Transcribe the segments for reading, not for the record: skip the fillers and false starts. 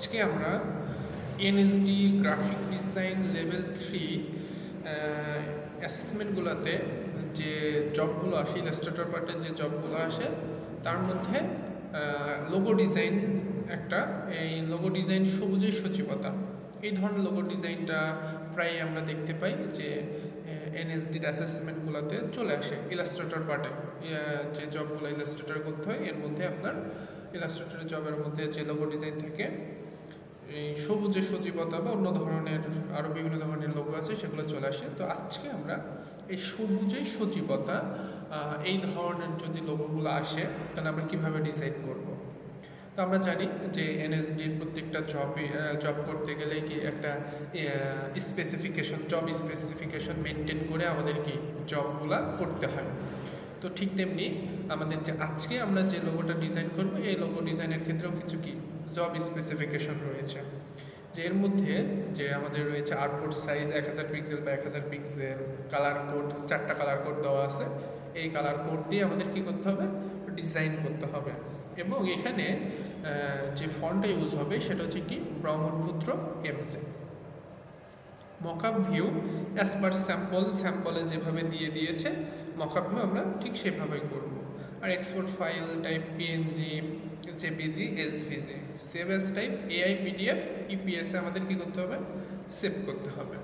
আজকে আমরা NSD graphic design level 3 অ্যাসেসমেন্টগুলোতে যে জবগুলো আসে, ইলাস্ট্রেটর পার্টের যে জবগুলো আসে তার মধ্যে লোগো ডিজাইন একটা। এই লোগো ডিজাইন সবুজের সচিবতা, এই ধরনের লোগো ডিজাইনটা প্রায় আমরা দেখতে পাই যে এনএসডির অ্যাসেসমেন্টগুলোতে চলে আসে ইলাস্ট্রেটর পার্টে। যে জবগুলো ইলাস্ট্রেটর করতে হয় এর মধ্যে আপনার ইলাস্ট্রেটরের জবের মধ্যে যে লোগো ডিজাইন থাকে, এই সবুজের সজীবতা বা অন্য ধরনের আরও বিভিন্ন ধরনের লোগো আছে সেগুলো চলে আসে। তো আজকে আমরা এই সবুজের সজীবতা এই ধরনের যদি লোগোগুলো আসে তাহলে আমরা কীভাবে ডিজাইন করব। তো আমরা জানি যে এনএসডির প্রত্যেকটা জব করতে গেলে কি একটা জব স্পেসিফিকেশন মেনটেন করে আমাদের কি জবগুলা করতে হয়। তো ঠিক তেমনি আমাদের যে আজকে আমরা যে লোগোটা ডিজাইন করব এই লোগো ডিজাইনের ক্ষেত্রেও কিছু কি জব স্পেসিফিকেশন রয়েছে, যে এর মধ্যে যে আমাদের রয়েছে আউটপুট সাইজ 1000 পিক্সেল বা 1000 পিক্সেল, কালার কোড 4টা কালার কোড দেওয়া আছে। এই কালার কোড দিয়ে আমাদের কি করতে হবে, ডিজাইন করতে হবে। এবং এখানে যে ফন্টটা ইউজ হবে সেটা হচ্ছে কি Brahmaputra MJ. Mockup view as per স্যাম্পলে যেভাবে দিয়েছে মকআপ ভিউ আমরা ঠিক সেভাবেই করব। আর export file type PNG, JPG, SVG, save as type AI, PDF, ইপিএসে আমাদের কী করতে হবে, সেভ করতে হবে।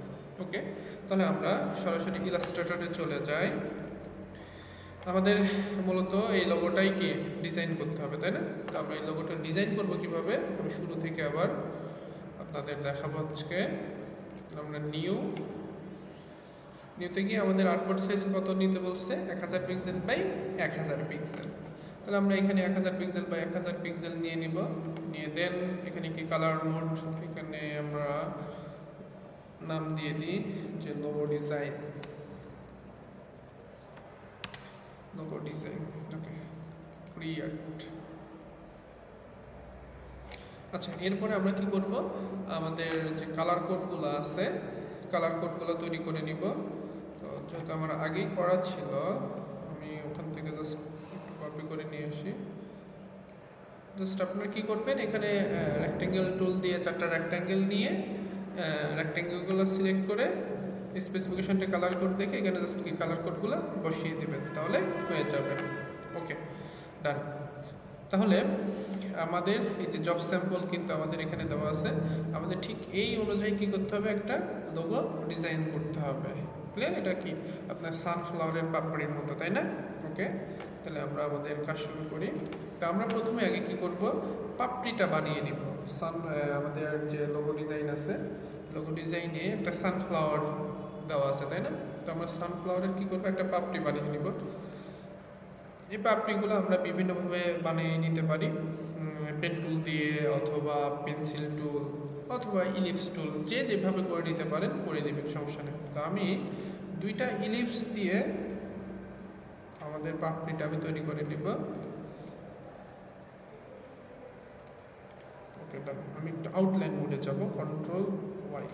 ওকে, তাহলে আমরা সরাসরি ইলাস্ট্রেটরে চলে যাই। আমাদের মূলত এই লোগোটাই কি ডিজাইন করতে হবে, তাই না? তো আমরা এই লোগোটা ডিজাইন করব কিভাবে, আমি শুরু থেকে আবার আপনাদের দেখাবো। আজকে আমরা নিউতে গিয়ে আমাদের আউটপুট সাইজ কত নিতে বলছে, 1000 পিক্সেল বাই 1000 পিক্সেল। তাহলে আমরা এখানে 1000 পিক্সেল বাই 1000 পিক্সেল নিয়ে নিব, নিয়ে দেন এখানে কি কালার মোড, এখানে আমরা নাম দিয়ে দিই যে লোগো ডিজাইন। ওকে, ক্রিয়েট। আচ্ছা, এরপরে আমরা কি করব, আমাদের যে কালার কোডগুলো আছে কালার কোডগুলো তৈরি করে নিব। তো যেহেতু আমার আগেই করা ছিল, আমি ওখান থেকে জাস্ট একটু কপি করে নিয়ে আসি। জাস্ট আপনারা কী করবেন, এখানে রেক্ট্যাঙ্গেল টুল দিয়ে 4টা রেক্ট্যাঙ্গেল নিয়ে রেক্ট্যাঙ্গেলগুলো সিলেক্ট করে স্পেসিফিকেশনটা কালার কোড দেখে এখানে জাস্ট কি কালার কোডগুলো বসিয়ে দেবেন, তাহলে হয়ে যাবে। ওকে, ডান। তাহলে আমাদের এই যে জব স্যাম্পল কিন্তু আমাদের এখানে দেওয়া আছে, আমাদের ঠিক এই অনুযায়ী কী করতে হবে, একটা লোগো ডিজাইন করতে হবে। ক্লিয়ার? এটা কি আপনার সানফ্লাওয়ারের পাপড়ির মতো, তাই না? ওকে, তাহলে আমরা আমাদের কাজ শুরু করি। তো আমরা প্রথমে আগে কি করব, পাপড়িটা বানিয়ে নিব। আমাদের যে লোগো ডিজাইন আছে, লোগো ডিজাইনে একটা সানফ্লাওয়ার দেওয়া আছে, তাই না? তো আমরা সানফ্লাওয়ারের কী করবো, একটা পাপড়ি বানিয়ে নিব। এই পাপড়িগুলো আমরা বিভিন্নভাবে বানিয়ে নিতে পারি, পেন টুল দিয়ে অথবা পেন্সিল টুল অথবা ইলিপস টুল, যে যেভাবে করে নিতে পারেন করে নেবেন, সমস্যা নেই। তো আমি 2টা ইলিপস দিয়ে আমাদের পাপড়িটা আমি তৈরি করে নিব। ওকে, আমি একটু আউটলাইন মোডে যাব, কন্ট্রোল ওয়াই।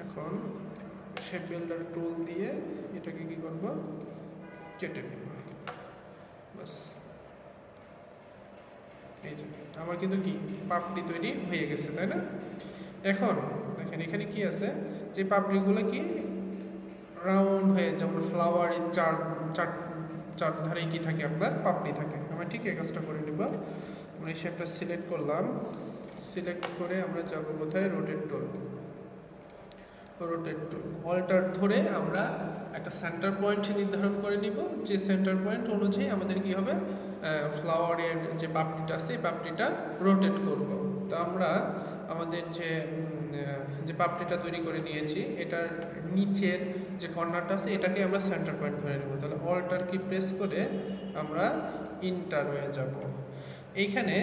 এখন শেপ বিল্ডার টুল দিয়ে এটাকে কি করব, কেটে নেব। বাস, এই যে আমার কিন্তু কি পাপড়ি তৈরি হয়ে গেছে, তাই না? এখন দেখেন এখানে কি আছে, যে পাপড়িগুলো কি রাউন্ড হয়ে, যেমন ফ্লাওয়ারের চার ধারে কি থাকে, আপনার পাপড়ি থাকে। আমরা ঠিক এই কাজটা করে নিব। আমরা এই শেপটা সিলেক্ট করলাম, সিলেক্ট করে আমরা যাব কোথায়, রোটেট টুল অল্টার ধরে আমরা একটা সেন্টার পয়েন্ট নির্ধারণ করে নিব। যে সেন্টার পয়েন্ট অনুযায়ী আমাদের কি হবে, ফ্লাওয়ারের যে পাপড়িটা আছে এই পাপড়িটা রোটেট করব। তো আমরা আমাদের যে পাপড়িটা তৈরি করে নিয়েছি, এটার নিচের যে কর্নারটা আছে এটাকে আমরা সেন্টার পয়েন্ট ধরে নেব। তাহলে অল্টার কি প্রেস করে আমরা ইন্টার হয়ে যাব। এইখানে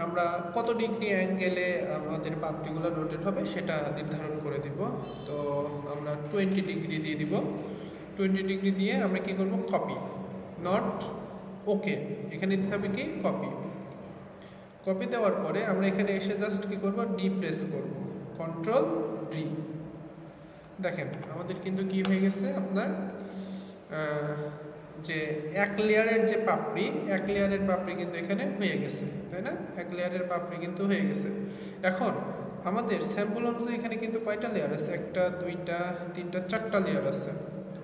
আমরা কত ডিগ্রি অ্যাঙ্গেলে আমাদের পাপড়িগুলো রোটেট হবে সেটা নির্ধারণ করে দিব। তো আমরা 20 ডিগ্রি দিয়ে দিব। 20 ডিগ্রি দিয়ে আমরা কি করব, কপি, নট ওকে, এখানে দিতে হবে কি কপি দেওয়ার পরে আমরা এখানে এসে জাস্ট কি করব, ডি প্রেস করব, কন্ট্রোল ডি। দেখেন আমাদের কিন্তু কি হয়ে গেছে, আপনার যে এক লেয়ারের যে পাপড়ি, এক লেয়ারের পাপড়ি কিন্তু এখানে হয়ে গেছে, তাই না? এক লেয়ারের পাপড়ি কিন্তু হয়ে গেছে। এখন আমাদের স্যাম্পল অনুযায়ী এখানে কিন্তু কয়টা লেয়ার আছে? একটা, দুইটা, তিনটা, চারটা লেয়ার আছে।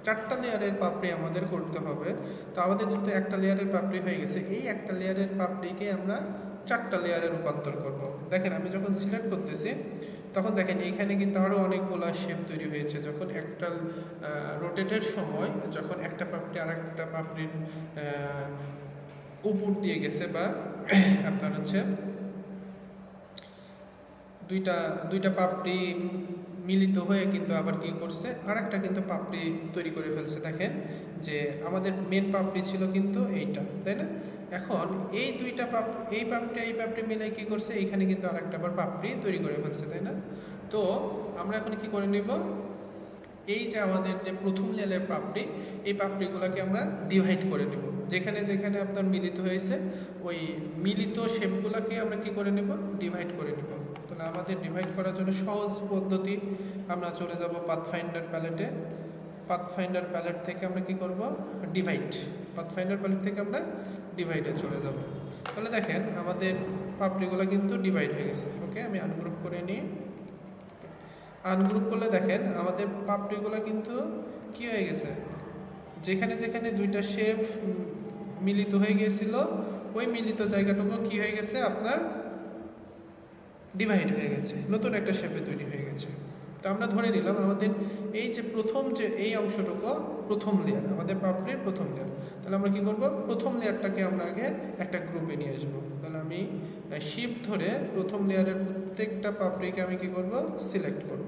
চারটা লেয়ারের পাপড়ি আমাদের করতে হবে। তো আমাদের যেহেতু একটা লেয়ারের পাপড়ি হয়ে গেছে, এই একটা লেয়ারের পাপড়িকে আমরা চারটা লেয়ারে রূপান্তর করব। দেখেন আমি যখন সিলেক্ট করতেছি তখন দেখেন এইখানে কিন্তু আরও অনেকগুলো শেপ তৈরি হয়েছে। যখন একটা রোটেটের সময় যখন একটা পাপড়ি আর একটা পাপড়ির উপর দিয়ে গেছে, বা আপনার হচ্ছে দুইটা দুইটা পাপড়ি মিলিত হয়ে কিন্তু আবার কি করছে, আর একটা কিন্তু পাপড়ি তৈরি করে ফেলছে। দেখেন যে আমাদের মেন পাপড়ি ছিল কিন্তু এইটা, তাই না? এখন এই দুইটা এই পাপড়ি মিলে কি করছে, এইখানে কিন্তু আর একটা আবার পাপড়ি তৈরি করে ফেলছে, তাই না? তো আমরা এখন কি করে নিব, এই যে আমাদের যে প্রথম লেয়ারের পাপড়ি, এই পাপড়িগুলোকে আমরা ডিভাইড করে নেব। যেখানে যেখানে আপনার মিলিত হয়েছে ওই মিলিত শেপগুলোকে আমরা কি করে নেব, ডিভাইড করে নেব। তাহলে আমাদের ডিভাইড করার জন্য সহজ পদ্ধতি, আমরা চলে যাব পাথফাইন্ডার প্যালেটে। পাথফাইন্ডার প্যালেট থেকে আমরা কি করব, ডিভাইড। পাথফাইন্ডার প্যালেট থেকে আমরা ডিভাইডে চলে যাব। তাহলে দেখেন আমাদের পাপড়িগুলো কিন্তু ডিভাইড হয়ে গেছে। ওকে, আমি আনগ্রুপ করে নিই। আনগ্রুপ করলে দেখেন আমাদের পাপড়িগুলো কিন্তু কি হয়ে গেছে, যেখানে যেখানে দুইটা শেপ মিলিত হয়ে গিয়েছিল ওই মিলিত জায়গাটুকু কি হয়ে গেছে, আপনার ডিভাইড হয়ে গেছে, নতুন একটা শেপে তৈরি হয়ে গেছে। তো আমরা ধরে নিলাম আমাদের এই যে প্রথম যে এই অংশটুকু প্রথম লেয়ার, আমাদের পাপড়ির প্রথম লেয়ার। তাহলে আমরা কি করব, প্রথম লেয়ারটাকে আমরা আগে একটা গ্রুপে নিয়ে আসবো। তাহলে আমি শিফট ধরে প্রথম লেয়ারের প্রত্যেকটা পাপড়িকে আমি কি করব, সিলেক্ট করব।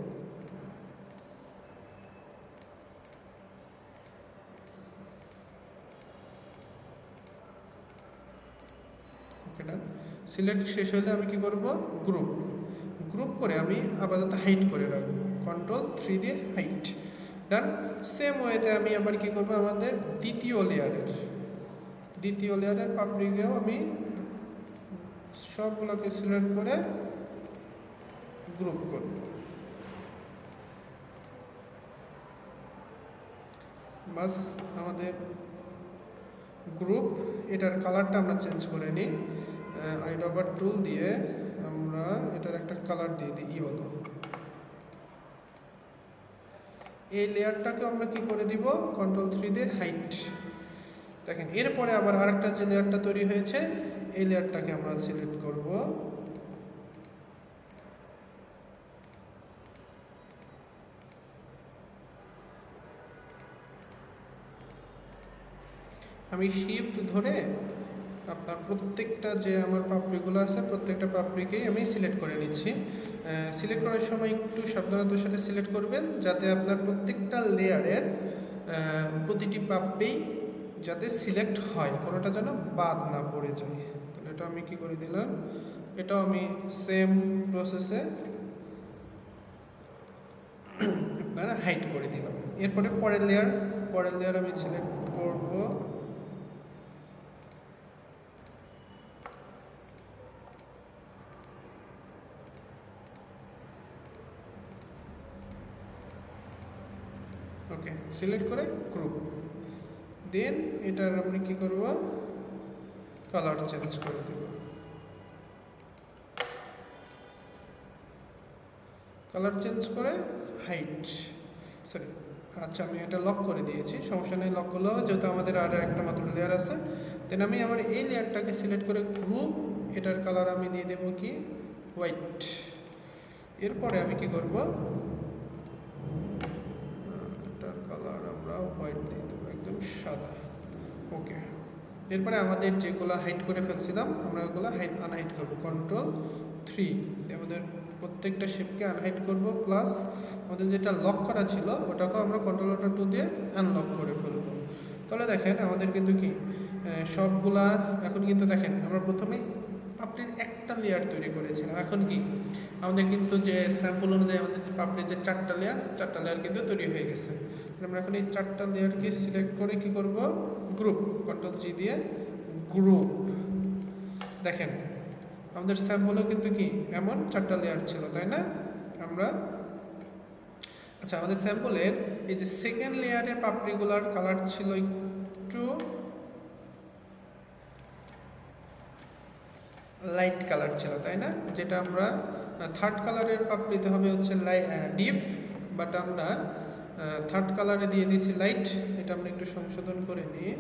সিলেক্ট শেষ হলে আমি কি করব, গ্রুপ। গ্রুপ করে আমি আপাতত হাইট করে রাখবো, Ctrl+3 দিয়ে হাইট। ডান। সেম ওয়েতে আমি আবার কি করব, আমাদের দ্বিতীয় লেয়ারের পাপড়িকেও আমি সবগুলোকে সিলেক্ট করে গ্রুপ করব। বাস আমাদের গ্রুপ। এটার কালারটা আমরা চেঞ্জ করে নিই। আইড্রপার টুল দিয়ে আমরা এটার একটা কালার দিয়ে দিই ইয়েলো। এই লেয়ারটাকে আমরা কি করে দিব, Ctrl+3 দিয়ে হাইট। দেখেন এরপরে আবার আরেকটা যে লেয়ারটা তৈরি হয়েছে এই লেয়ারটাকে আমরা সিলেক্ট করব। আমি শিফট ধরে আপনার প্রত্যেকটা যে আমার পাপড়িগুলো আছে প্রত্যেকটা পাপড়িকেই আমি সিলেক্ট করে নিচ্ছি। সিলেক্ট করার সময় একটু সাবধানতার সাথে সিলেক্ট করবেন, যাতে আপনার প্রত্যেকটা লেয়ারের প্রতিটি পাপড়ি যাতে সিলেক্ট হয়, কোনোটা যেন বাদ না পড়ে যায়। তাহলে এটা আমি কি করে দিলাম, এটাও আমি সেম প্রসেসে আপনারা হাইড করে দিলাম। এরপরে পরের লেয়ার আমি সিলেক্ট করব। ওকে, সিলেক্ট করে গ্রুপ। দেন এটার আমি কি করব, কালার চেঞ্জ করে দেব। কালার চেঞ্জ করে হাইট, সরি আচ্ছা আমি এটা লক করে দিয়েছি, সমস্যা নেই। লক করলেও যেহেতু আমাদের আর একটা মাত্র লেয়ার আছে। দেন আমি আমার এই লেয়ারটাকে সিলেক্ট করে গ্রুপ, এটার কালার আমি দিয়ে দেব কি, হোয়াইট। এরপরে আমি কি করব, এটার কালার আমরা হোয়াইট দিয়ে দেবো, একদম সাদা। ওকে, এরপরে আমাদের যেগুলো হাইড করে ফেলছিলাম আমরা ওগুলো আনহাইড করবো, Ctrl+3 আমাদের প্রত্যেকটা শেপকে আনহাইড করব। প্লাস আমাদের যেটা লক করা ছিল ওটাকেও আমরা Ctrl+2 দিয়ে আনলক করে ফেলবো। তাহলে দেখেন আমাদের কিন্তু কি সবগুলা এখন কিন্তু দেখেন আমরা প্রথমে পাপড়ির একটা লেয়ার তৈরি করেছিলাম, এখন কি আমাদের কিন্তু যে স্যাম্পল অনুযায়ী আমাদের যে পাপড়ির যে চারটা লেয়ার কিন্তু তৈরি হয়ে গেছে। আমরা এখন এই চারটা লেয়ারকে সিলেক্ট করে কি করব, গ্রুপ, Ctrl+G দিয়ে গ্রুপ। দেখেন আমাদের স্যাম্পলও কিন্তু কি এমন চারটা লেয়ার ছিল, তাই না? আমরা আচ্ছা আমাদের স্যাম্পলের এই যে সেকেন্ড লেয়ারের পাপড়িগুলার কালার ছিল একটু লাইট কালার ছিল, তাই না? যেটা আমরা থার্ড কালারের পাপড়িতে হবে হচ্ছে ডিপ, বাট আমরা থার্ড কালারে দিয়ে দিয়েছি লাইট। এটা আমরা একটু সংশোধন করে নিই,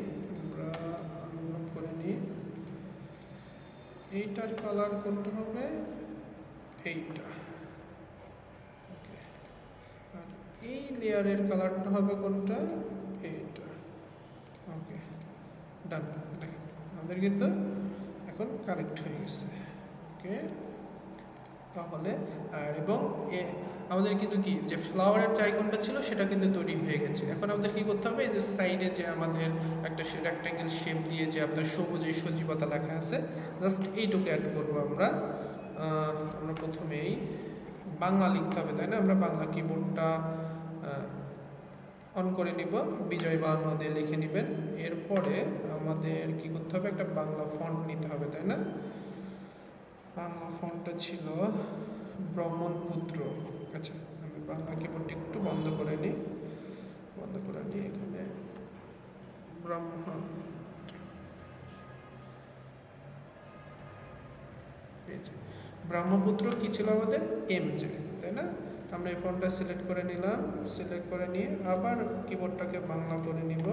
আমরা আনগ্রুপ করে নিই। এইটার কালার কোনটা হবে? এইটা। ওকে, আর এই লেয়ারের কালারটা হবে কোনটা? এইটা। ওকে, ডান। দেখেন আমাদের কিন্তু এখন কারেক্ট হয়ে গেছে। ওকে, তাহলে এবং আমাদের কিন্তু কি যে ফ্লাওয়ারের যে আইকনটা ছিল সেটা কিন্তু তৈরি হয়ে গেছে। এখন আমাদের কি করতে হবে? এই যে সাইডে যে আমাদের একটা রেক্ট্যাঙ্গেল শেপ দিয়ে যে আপনার সবুজে সজীবতা লেখা আছে, জাস্ট এইটুকু অ্যাড করবো আমরা। আমরা প্রথমেই বাংলা লিখতে হবে, তাই না? আমরা বাংলা কিবোর্ডটা অন করে নিব, বিজয় বাহান্ন দিয়ে লিখে নেবেন। এরপরে আমাদের কি করতে হবে? একটা বাংলা ফন্ট নিতে হবে, তাই না? বাংলা ফন্টটা ছিল ব্রহ্মপুত্র। আচ্ছা, আমি বাংলা কিবোর্ডটি একটু বন্ধ করে নিই, এখানে ব্রহ্মপুত্র কি ছিল আমাদের? এমজে, তাই না? আমরা এই ফন্টটা সিলেক্ট করে নিলাম, সিলেক্ট করে নিয়ে আবার কিবোর্ডটাকে বাংলা করে নিব।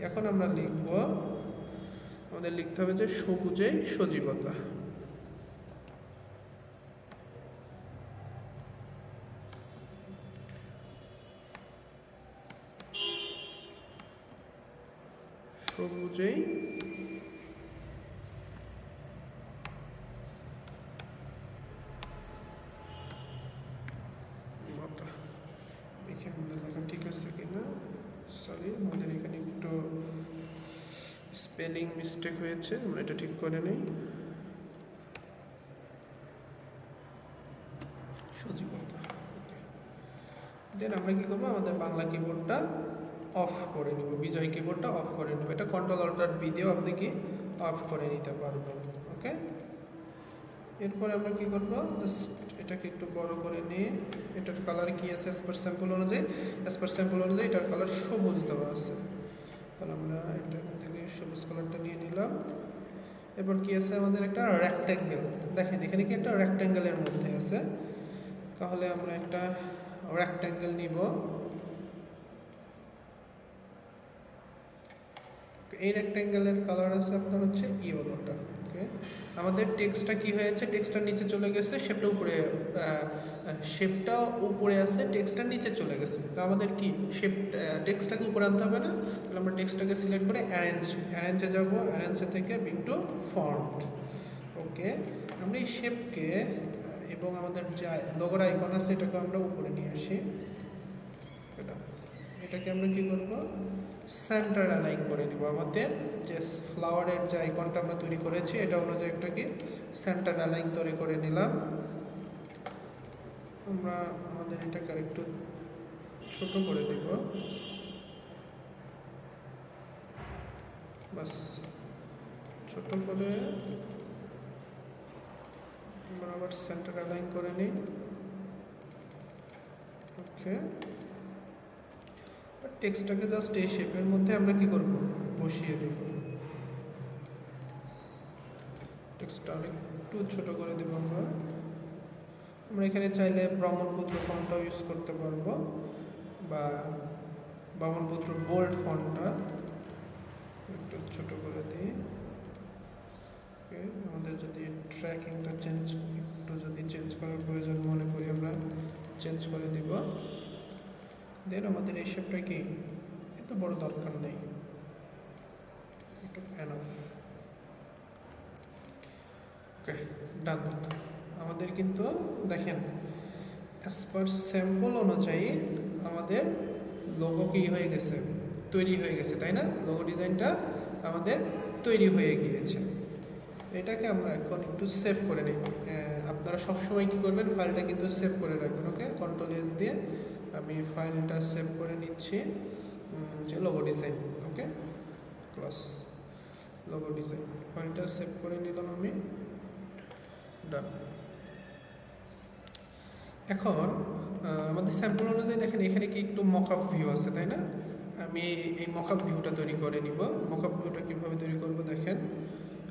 এখন আমরা লিখব, আমাদের লিখতে হবে যে সবুজে সজীবতা। সবুজেই দেখি আমাদের লেখা ঠিক আছে কিনা। সরি, আমাদের এখানে একটু স্পেলিং মিস্টেক হয়েছে, আমরা এটা ঠিক করে নেই। সজীবতা। দেন আমরা কি করবো? আমাদের বাংলা কিবোর্ডটা অফ করে নিব, বিজয় কিবোর্ডটা অফ করে নেব। এটা কন্ট্রোল অল্টার বি দিয়েও আপনি কি অফ করে নিতে পারবেন। ওকে, এরপরে আমরা কি করব? জাস্ট এটাকে একটু বড় করে নিয়ে এটার কালার কি আছে? অ্যাজ পার স্যাম্পল অনুযায়ী এটার কালার সবুজ দেওয়া আছে। তাহলে আমরা এটা এখান থেকে সবুজ কালারটা নিয়ে নিলাম। এরপর কি আছে? আমাদের একটা রেক্ট্যাঙ্গেল। দেখেন এখানে কি একটা রেক্ট্যাঙ্গেলের মধ্যে আছে, তাহলে আমরা একটা রেক্ট্যাঙ্গেল নিব। এই রেক্ট্যাঙ্গেলের কালার আছে আপনার হচ্ছে ইয়েলোটা। ওকে, আমাদের টেক্সটটা কি হয়েছে? টেক্সটটা নিচে চলে গেছে, শেপটা উপরে আছে, টেক্সটটা নিচে চলে গেছে। তো আমাদের কি টেক্সটটাকে উপরে আনতে হবে না? তাহলে আমরা টেক্সটটাকে সিলেক্ট করে অ্যারেঞ্জে যাব, অ্যারেঞ্জে থেকে ব্রিং টু ফন্ট। ওকে, আমরা এই শেপকে এবং আমাদের যে লোগোর আইকন আছে এটাকে আমরা উপরে নিয়ে আসি। এটাকে আমরা কি করব? সেন্টার অ্যালাইন করে দিব। আমাদের যে ফ্লাওয়ারের যে আইকনটা আমরা তৈরি করেছি এটা অনুযায়ী একটা কি সেন্টার অ্যালাইন তৈরি করে নিলাম। আমরা আমাদের এটাকে আরেকটু ছোট করে দিব, বাস ছোট করে আমরা আবার সেন্টার অ্যালাইন করে নিই। ওকে, টেক্সটটাকে জাস্ট এই শেপের মধ্যে আমরা কি করব? বসিয়ে দেব। টেক্সটটা একটু ছোট করে দেব আমরা এখানে চাইলে ব্রহ্মপুত্র ফন্টটাও ইউজ করতে পারবো, বা ব্রহ্মপুত্র বোল্ড ফন্টটা একটু ছোট করে দিই। ওকে, আমাদের যদি ট্র্যাকিংটা চেঞ্জ করার প্রয়োজন মনে করি আমরা চেঞ্জ করে দিব। দেন আমাদের এই শেপটা কি এত বড় দরকার নেই, একটু এনাফ। ওকে, ডান। আমাদের কিন্তু দেখেন অ্যাজ পার স্যাম্পল অনুযায়ী আমাদের লোগো কি হয়ে গেছে? তৈরি হয়ে গেছে, তাই না? লোগো ডিজাইনটা আমাদের তৈরি হয়ে গিয়েছে। এটাকে আমরা এখন একটু সেভ করে নিই। আপনারা সবসময় কী করবেন? ফাইলটা কিন্তু সেভ করে রাখবেন। ওকে, কন্ট্রোল এস দিয়ে আমি ফাইলটা সেভ করে নিচ্ছি, যে লোগো ডিজাইন। ওকে, ক্লাস লোগো ডিজাইন ফাইলটা সেভ করে নিলাম আমি। ডান। এখন আমাদের স্যাম্পল অনুযায়ী দেখেন এখানে কি একটু মকআপ ভিউ আছে, তাই না? আমি এই মকআপ ভিউটা তৈরি করে নিব। মকআপ ভিউটা কীভাবে তৈরি করব দেখেন,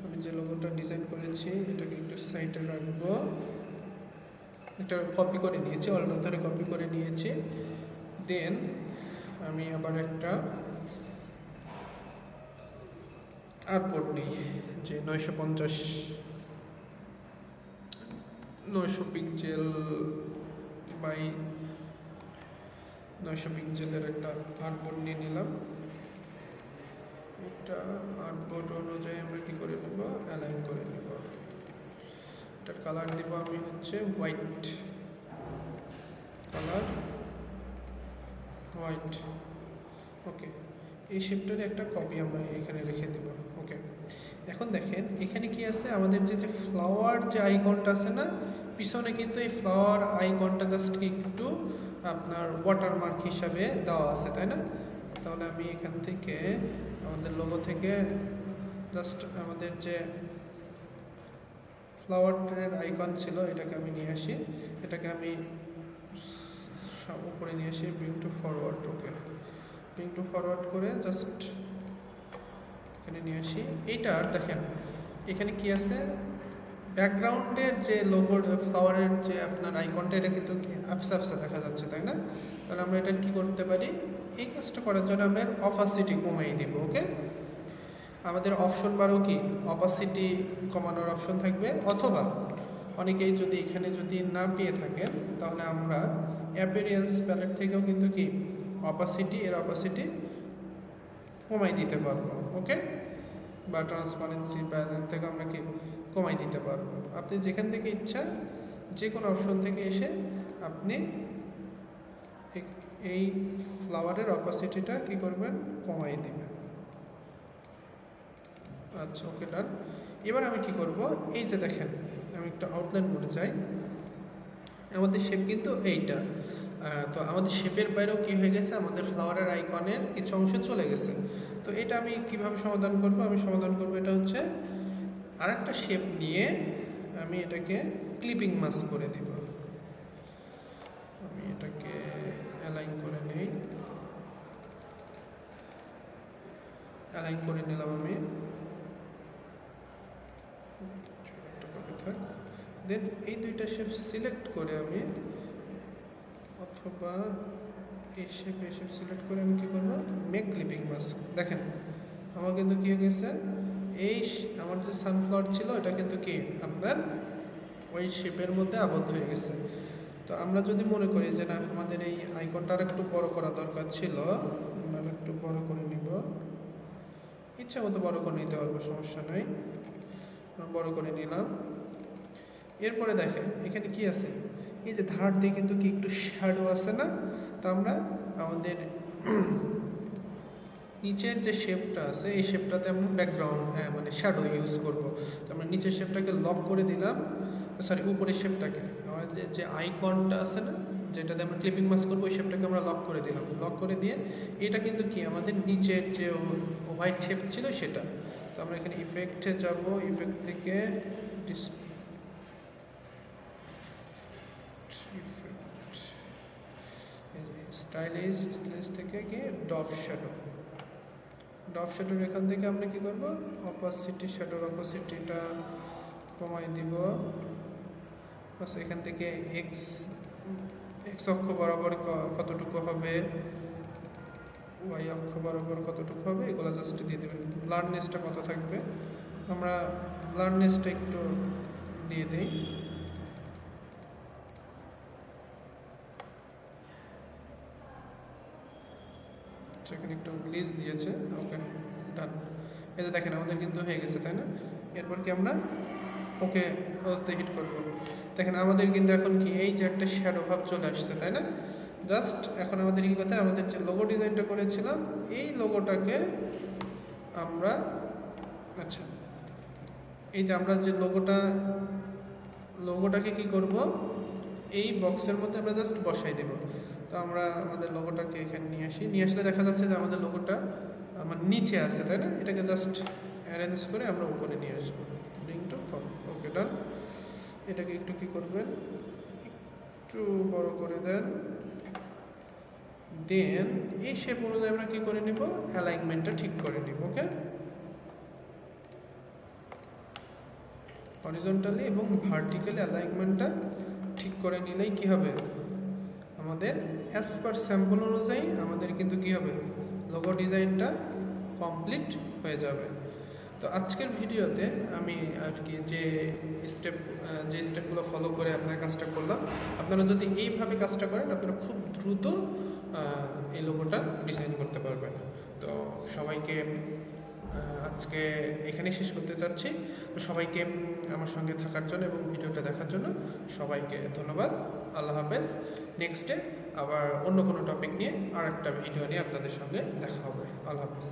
আমি যে লোগোটা ডিজাইন করেছি এটাকে একটু সাইডে রাখবো। এটা কপি করে নিয়েছি, অলরেডি ধরে কপি করে নিয়েছি। দেন আমি আবার একটা আর্টবোর্ড নিই, যে 950 পিক্সেল বাই 900 পিক্সেলের একটা আর্টবোর্ড নিয়ে নিলাম। এটা আর্টবোর্ড অনুযায়ী আমরা কী করে নেব, অ্যালাইন করে নেব। এটার কালার দেব আমি হচ্ছে হোয়াইট কালার, হোয়াইট। ওকে, এই শেপটার একটা কপি আমরা এখানে রেখে দেব। ওকে, এখন দেখেন এখানে কি আছে, আমাদের যে ফ্লাওয়ার যে আইকনটা আছে না, পিছনে কিন্তু এই ফ্লাওয়ার আইকনটা জাস্ট একটু আপনার ওয়াটারমার্ক হিসাবে দেওয়া আছে, তাই না? তাহলে আমি এখান থেকে আমাদের লোগো থেকে জাস্ট আমাদের যে ফ্লাওয়ারের আইকন ছিল এটাকে আমি নিয়ে আসি, এটাকে আমি উপরে নিয়ে আসি, bring to forward. Okay, bring to forward করে জাস্ট এখানে নিয়ে আসি। এইটার দেখেন এখানে কি আছে, ব্যাকগ্রাউন্ডের যে লোগোর ফ্লাওয়ারের যে আপনার আইকনটা এটা কিন্তু আফসা আফসা দেখা যাচ্ছে, তাই না? তাহলে আমরা এটা কি করতে পারি, এই কাজটা করার জন্য আমরা অপাসিটি কমাই দিব। ওকে, আমাদের অপশন বারও কি অপাসিটি কমানোর অপশন থাকবে, অথবা অনেকেই যদি এখানে যদি না পেয়ে থাকেন তাহলে আমরা অ্যাপিয়ারেন্স প্যালেট থেকেও কিন্তু কি এর অপাসিটি কমাই দিতে পারবো। ওকে, বা ট্রান্সপারেন্সি প্যালেট থেকে আমরা কি কমাই দিতে পারবো। আপনি যেখান থেকে ইচ্ছা যে কোনো অপশন থেকে এসে আপনি এই ফ্লাওয়ারের অপাসিটিটা কি করবেন, কমাই দিবেন। আচ্ছা, ওকে, ডান। এবার আমি কি করব, এই যে দেখেন আমি একটু আউটলাইন করে যাই। আমাদের শেপ কিন্তু এইটা, তো আমাদের শেপের বাইরেও কি হয়ে গেছে, আমাদের ফ্লাওয়ারের আইকনের কিছু অংশ চলে গেছে। তো এটা আমি কিভাবে সমাধান করব, আমি সমাধান করব এটা হচ্ছে আরেকটা শেপ নিয়ে আমি এটাকে ক্লিপিং মাস্ক করে দিব। আমি এটাকে অ্যালাইন করে নেই, অ্যালাইন করে নিলাম আমি। দেন এই দুইটা শেপ সিলেক্ট করে আমি, অথবা এই শেপ সিলেক্ট করে আমি কী করবো, মেক ক্লিপিং মাস্ক। দেখেন আমার কিন্তু কী হয়ে গেছে, এই আমার যে সানফ্লাওয়ার ছিল এটা কিন্তু কি আপনার ওই শেপের মধ্যে আবদ্ধ হয়ে গেছে। তো আমরা যদি মনে করি যে না আমাদের এই আইকনটা আর একটু বড় করা দরকার ছিল, আমরা একটু বড় করে নিব, ইচ্ছা মতো বড় করে নিতে পারবো, সমস্যা নাই। বড় করে নিলাম। এরপরে দেখেন এখানে কি আছে, এই যে ধার দিয়ে কিন্তু কি একটু শ্যাডো আছে না, তো আমরা আমাদের নিচের যে শেপটা আছে এই শেপটাতে আমরা ব্যাকগ্রাউন্ড মানে শ্যাডো ইউজ করব। তো আমরা নিচের শেপটাকে লক করে দিলাম, সরি উপরের শেপটাকে, আমাদের যে আইকনটা আছে না যেটাতে আমরা ক্লিপিং মাস্ক করবো ওই শেপটাকে আমরা লক করে দিলাম। লক করে দিয়ে এটা কিন্তু কি আমাদের নিচের যে হোয়াইট শেপ ছিল সেটা। তো আমরা এখানে ইফেক্টে যাব, ইফেক্ট থেকে স্টাইলিশ থেকে গিয়ে ড্রপ শ্যাডোর এখান থেকে আমরা কি করব, অপাসিটি শ্যাডোর অপাসিটিটা কমাই দিব। বাস এখান থেকে এক্স অক্ষ বরাবর কতটুকু হবে, ওয়াই অক্ষ বরাবর কতটুকু হবে এগুলো জাস্ট দিয়ে দেবেন। ব্লারনেসটা কত থাকবে, আমরা ব্লারনেসটা একটু দিয়ে দিই। সেখানে একটু গ্লিজ দিয়েছে। ওকে, ডান। এই যে দেখেন আমাদের কিন্তু হয়ে গেছে, তাই না? এরপর কি আমরা ওকে হিট করবো। দেখেন আমাদের কিন্তু এখন কি এই যে একটা শ্যাডো ভাব চলে আসছে, তাই না? জাস্ট এখন আমাদের কি কথা, আমাদের যে লোগো ডিজাইনটা করেছিলাম এই লোগোটাকে আমরা, আচ্ছা এই যে আমরা যে লোগোটাকে কি করব, এই বক্সের মধ্যে আমরা জাস্ট বসাই দেব। তো আমরা আমাদের লোগোটাকে এখানে নিয়ে আসলে দেখা যাচ্ছে যে আমাদের লোগোটা আমার নিচে আছে, তাই না? এটাকে জাস্ট অ্যারেঞ্জ করে আমরা উপরে নিয়ে আসবো, ব্রিং টু ফ্রন্ট। ওকে, ডান। এটাকে একটু কি করবেন, একটু বড় করে দেন, দেন এই শেপ অনুযায়ী আমরা কি করে নিব, অ্যালাইনমেন্টটা ঠিক করে নিব। ওকে, হরিজন্টালি এবং ভার্টিক্যালি অ্যালাইনমেন্টটা ঠিক করে নিলেই কি হবে, আমাদের অ্যাজ পার স্যাম্পল অনুযায়ী আমাদের কিন্তু কি হবে, লোগো ডিজাইনটা কমপ্লিট হয়ে যাবে। তো আজকের ভিডিওতে আমি আর কি যে স্টেপগুলো ফলো করে আপনার কাজটা করলাম, আপনারা যদি এইভাবে কাজটা করেন আপনারা খুব দ্রুত এই লোগোটা ডিজাইন করতে পারবেন। তো সবাইকে আজকে এখানেই শেষ করতে চাচ্ছি। তো সবাইকে আমার সঙ্গে থাকার জন্য এবং ভিডিওটা দেখার জন্য সবাইকে ধন্যবাদ। আল্লাহ হাফেজ। নেক্সটে আবার অন্য কোনো টপিক নিয়ে আর একটা ভিডিও নিয়ে আপনাদের সঙ্গে দেখা হবে। আল্লাহ হাফেজ।